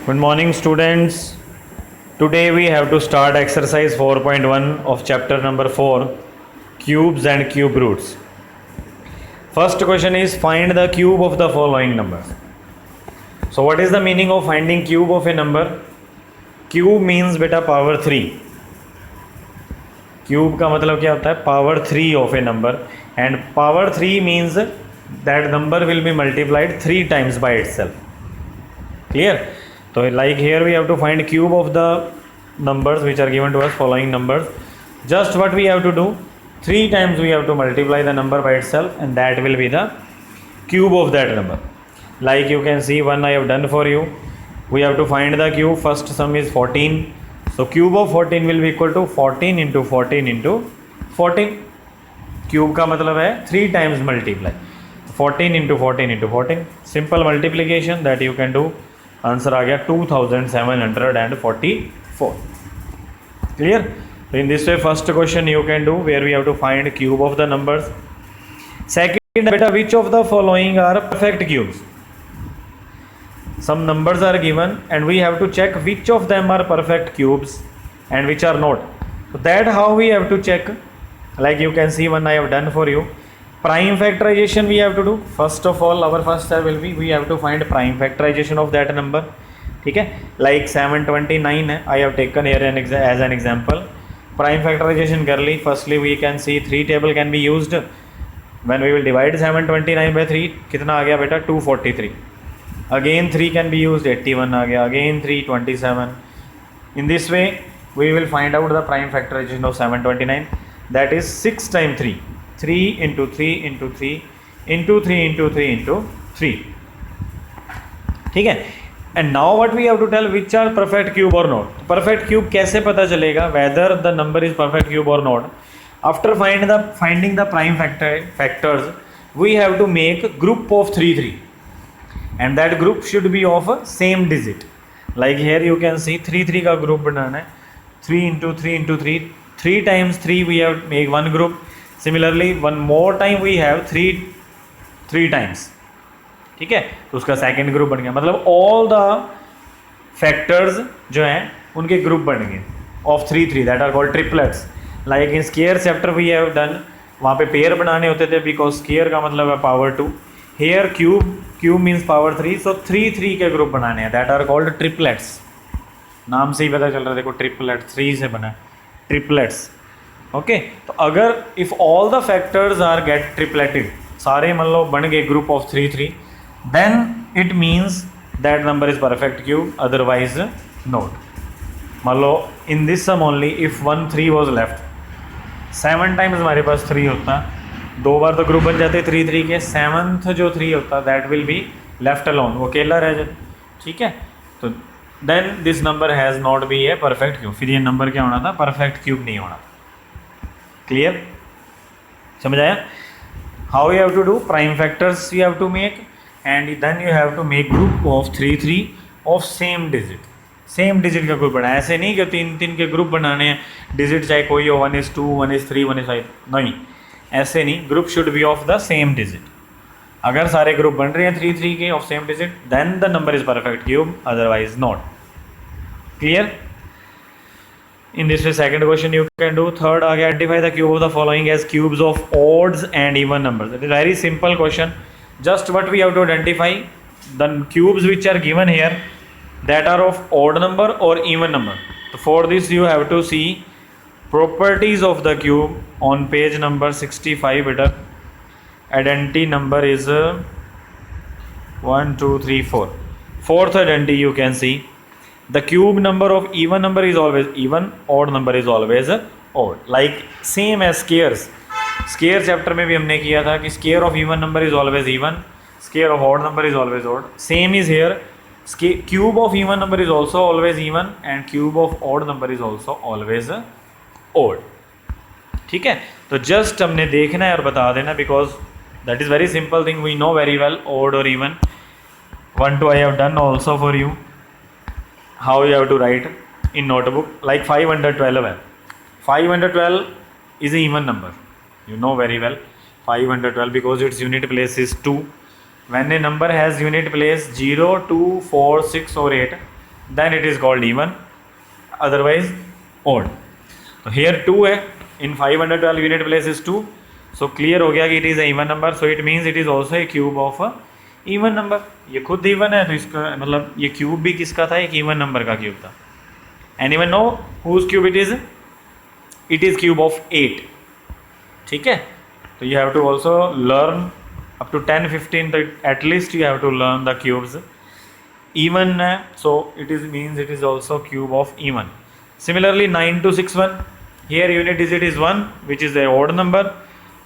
Good morning, students. Today we have to start exercise 4.1 of chapter number 4, cubes and cube roots. First question is find the cube of the following numbers. So what is the meaning of finding cube of a number? Cube means beta power 3. Cube का मतलब क्या होता है? Power 3 of a number, and power 3 means that number will be multiplied 3 times by itself. Clear? So like here we have to find cube of the numbers which are given to us, following numbers. Just what we have to do, 3 times we have to multiply the number by itself, and that will be the cube of that number. Like you can see, one I have done for you. We have to find the cube. First sum is 14. So cube of 14 will be equal to 14 into 14 into 14. Cube का मतलब है 3 times multiply. 14 into 14 into 14. Simple multiplication that you can do. Answer आ गया 2744. Clear? So in this way, first question you can do where we have to find cube of the numbers. Second, beta, which of the following are perfect cubes? Some numbers are given and we have to check which of them are perfect cubes and which are not. So that how we have to check. Like you can see, one I have done for you. Prime factorization we have to do. First of all, our first step will be we have to find prime factorization of that number. ठीक है, like 729 है, I have taken here as an example. Prime factorization कर ली. Firstly we can see 3 table can be used. When we will divide 729 by 3, कितना आ गया बेटा? 243. Again 3 can be used, 81 आ गया. Again 3, 27. In this way we will find out the prime factorization of 729. That is 6 times 3. 3 into 3 into 3 into 3 into 3 into 3. ठीक है. And now what we have to tell, which are perfect cube or not. Perfect cube कैसे पता चलेगा whether the number is perfect cube or not? After finding the prime factors, we have to make group of 3 3, and that group should be of same digit. Like here you can see 3 3 का group बनाना है. 3 into 3 into 3. 3 times 3 we have make one group. Similarly one more time we have 3 times. ठीक है, तो उसका second group बन गया. मतलब all the factors जो हैं उनके ग्रुप बन गए of 3 3, that are called triplets. Like in square chapter we have done, वहाँ पे पेयर बनाने होते थे बिकॉज स्केयर का मतलब है power 2. Here cube means power 3. So 3 3 के ग्रुप बनाने हैं, दैट आर कॉल्ड ट्रिपलेट्स. नाम से ही पता चल रहा है, देखो ट्रिपलेट 3 से बना ट्रिपलेट्स. ओके, तो अगर if all the factors are get tripleted, सारे मान लो बन गए group of 3 3, then it means that number is perfect cube, otherwise not. मान लो in this sum only if 1 3 was left, 7 times हमारे पास 3 होता, 2 बार तो ग्रुप बन जाते 3 3 के. 7th जो 3 होता that will be left alone, वो अकेला रह जाता. ठीक है, तो then this number has not be a perfect cube. फिर ये नंबर क्या होना था? परफेक्ट क्यूब नहीं होना. क्लियर? समझ आया? How you have to do? Prime factors you have to make, and then you have to make group of 3 3 of same digit. Same digit का ग्रुप बनाना. ऐसे नहीं कि 3 3 के ग्रुप बनाने हैं, डिजिट चाहे कोई हो, 1:2 1:3 1:5, नहीं, ऐसे नहीं. Group should be of the same digit. अगर सारे ग्रुप बन रहे हैं 3 3 के of same digit, then the number is perfect cube, otherwise not. Clear? In this way, second question you can do. Third, identify the cube of the following as cubes of odds and even numbers. It is very simple question. Just what we have to identify, the cubes which are given here, that are of odd number or even number. So for this you have to see properties of the cube on page number 65. Beta, identity number is 1 2 3 4. Fourth identity you can see. The cube number of even number is always even, odd number is always odd. Like same as squares. Square chapter में भी हमने किया था कि square of even number is always even, square of odd number is always odd. Same is here. Cube of even number is also always even, and cube of odd number is also always odd. ठीक है, तो just हमने देखना है और बता देना, because that is very simple thing. We know very well odd or even. 1 2 I have done also for you. How you have to write in notebook, like 512 है. 512 is an even number, you know very well. 512 because its unit place is 2. When a number has unit place 0, 2, 4, 6 or 8, then it is called even, otherwise odd. तो here 2 है, in 512 unit place is 2, so clear हो गया कि it is a even number, so it means it is also a cube of a even number. ये खुद even है तो इसका मतलब ये cube भी किसका था, एक even number का cube था. Anyone know whose cube it is? It is cube of 8. ठीक है, तो you have to also learn up to 10 15, तो at least you have to learn the cubes. Even है, so it is means it is also cube of even. Similarly 9261, here unit digit is 1, which is a odd number.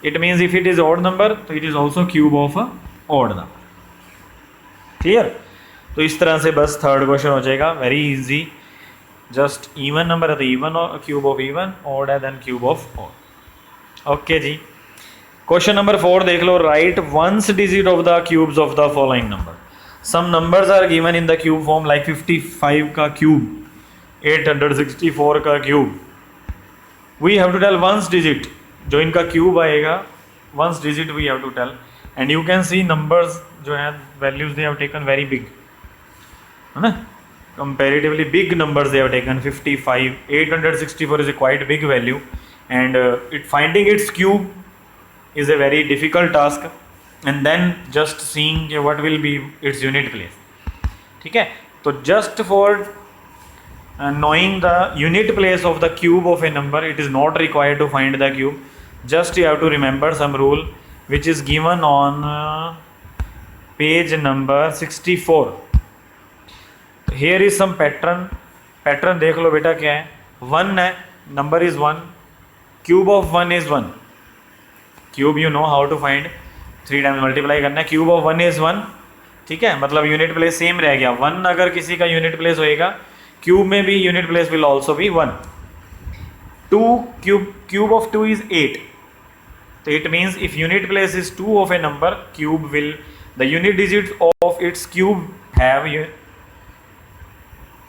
It means if it is odd number, so it is also cube of a odd number. Clear? तो इस तरह से बस third question हो जाएगा, very easy. Just even number है तो even cube of even, odd है then cube of odd. Okay ji. Question number 4 देख लो. Write once digit of the cubes of the following number. Some numbers are given in the cube form like 55 का cube, 864 का cube. We have to tell once digit, जो इनका cube आएगा once digit we have to tell. And you can C numbers जो है values they have taken very big, है ना, comparatively big numbers they have taken. 55, 864 is a quite big value, and it finding its cube is a very difficult task, and then just seeing what will be its unit place. ठीक है, तो just for knowing the unit place of the cube of a number, it is not required to find the cube. Just you have to remember some rule which is given on page number 64. Here is some pattern देख लो बेटा क्या है. 1 है, number is 1, cube of 1 is 1. cube you know how to find, 3 times multiply करना है. cube of 1 is 1. ठीक है, मतलब यूनिट प्लेस सेम रह गया. 1 अगर किसी का यूनिट प्लेस होएगा, क्यूब में भी unit place will also B 1. 2 cube of 2 is 8. So it means if unit place is 2 of a number, cube will, the unit digits of its cube have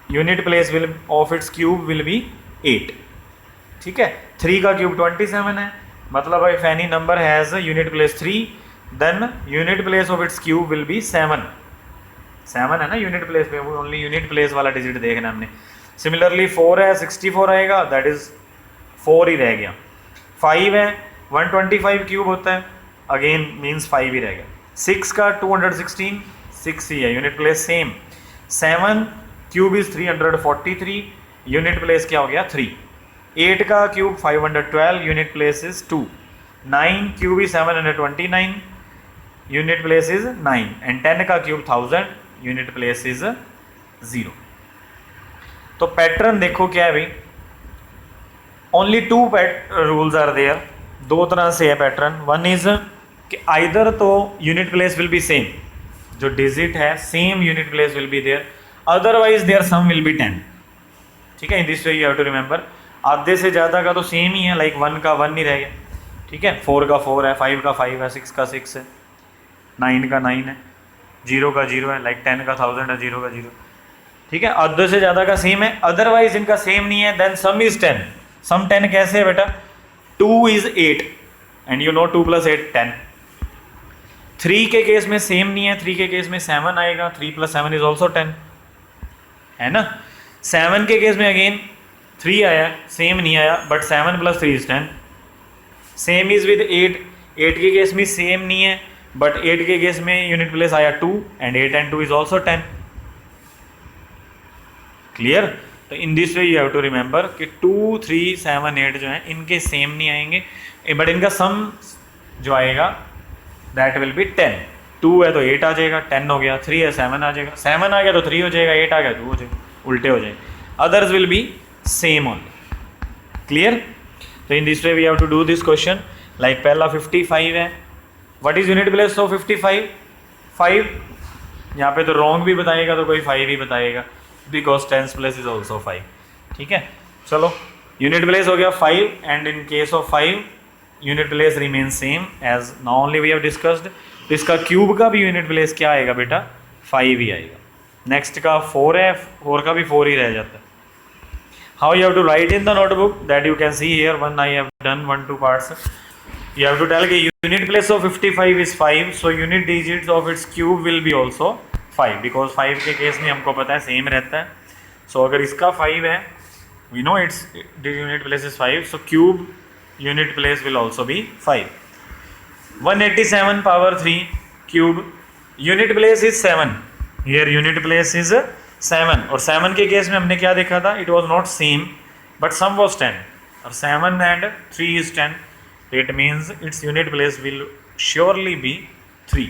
unit place will of its cube will be 8. ठीक है. 3 का cube 27 है, मतलब if any number has a unit place 3, then unit place of its cube will be 7. 7 है ना unit place पे, वो only unit place वाला डिजिट देखना हमने. सिमिलरली 4 है, 64 आएगा, दैट इज 4 ही रह गया. 5 है, 125 क्यूब होता है, अगेन मीन्स 5 ही रह गया. 6 का 216, 6 ही है, unit place same. 7 cube is 343, unit place क्या हो गया 3. 8 का cube 512, unit place is 2. 9 cube is 729, unit place is 9. And 10 का क्यूब 1000, यूनिट प्लेस इज 0. तो पैटर्न देखो क्या है भाई, ओनली 2 रूल्स आर देयर. 2 तरह से है पैटर्न. 1 इज कि आइदर तो unit place will be same, जो डिजिट है same unit place will be there, otherwise there sum will be 10. ठीक है, in this way you have to remember. आधे से ज़्यादा का तो सेम ही है, लाइक 1 का 1 ही रह गया. ठीक है, 4 का 4 है, 5 का 5 है, 6 का 6 है, 9 का 9 है, 0 का 0 है, लाइक 10 का 1000 है, 0 का 0. ठीक है, आधे से ज़्यादा का सेम है, अदरवाइज इनका सेम नहीं है, देन सम इज 10. सम 10 कैसे है बेटा, 2 इज 8 एंड यू नो 2 + 8 10. 3 के केस में सेम नहीं है, 3 के केस में 7 आएगा, 3 + 7 इज ऑल्सो 10, है ना. 7 के केस में अगेन 3 आया, सेम नहीं आया, but 7 + 3 is 10. Same is with 8. 8 के केस में सेम नहीं है, बट 8 के केस में यूनिट प्लेस आया 2, and 8 and 2 is also 10. Clear. तो in this way you have to remember कि 2, 3, 7, 8 जो है इनके सेम नहीं आएंगे, बट इनका सम जो आएगा दैट विल बी 10. 2 है तो 8 आ जाएगा, 10 हो गया. 3 है 7 आ जाएगा, 7 आ गया तो 3 हो जाएगा, 8 आ गया 2 हो जाएगा, उल्टे हो जाएंगे. Others will be same only. Clear. तो in this way we have to do this question. Like पहला 55 है, what is unit place of 55? 5. यहाँ पे तो रॉन्ग भी बताएगा तो कोई 5 ही बताएगा, because tens place is also 5. ठीक है, चलो यूनिट प्लेस हो गया 5, and in case of 5 unit place remain same as now only we have discussed. इसका क्यूब का भी यूनिट प्लेस क्या आएगा बेटा, 5 ही आएगा. नेक्स्ट का 4 है, 4 का भी 4 ही रह जाता है. How you have to write in the notebook that you can see here. 1 I have done 1-2 parts. You have to tell कि unit place of 55 is 5, so unit digits of its cube will be also 5, because 5 के case में हमको पता है same रहता है. सो अगर इसका 5 है, we know its unit place is 5, so cube unit place will also be 5. 187 power 3 cube, unit place is 7, here unit place is 7, और 7 के केस में हमने क्या देखा था, it was not same but sum was 10, और 7 and 3 is 10, it means its unit place will surely be 3.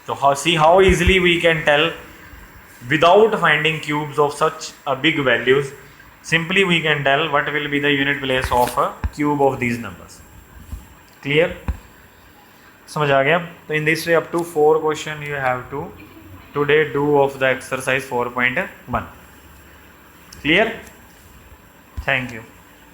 So see how easily we can tell without finding cubes of such a big values. Simply we can tell what will be the unit place of a cube of these numbers. Clear? समझ आ गया? तो in this way up to 4 question you have to today do of the exercise 4.1. Clear? Thank you.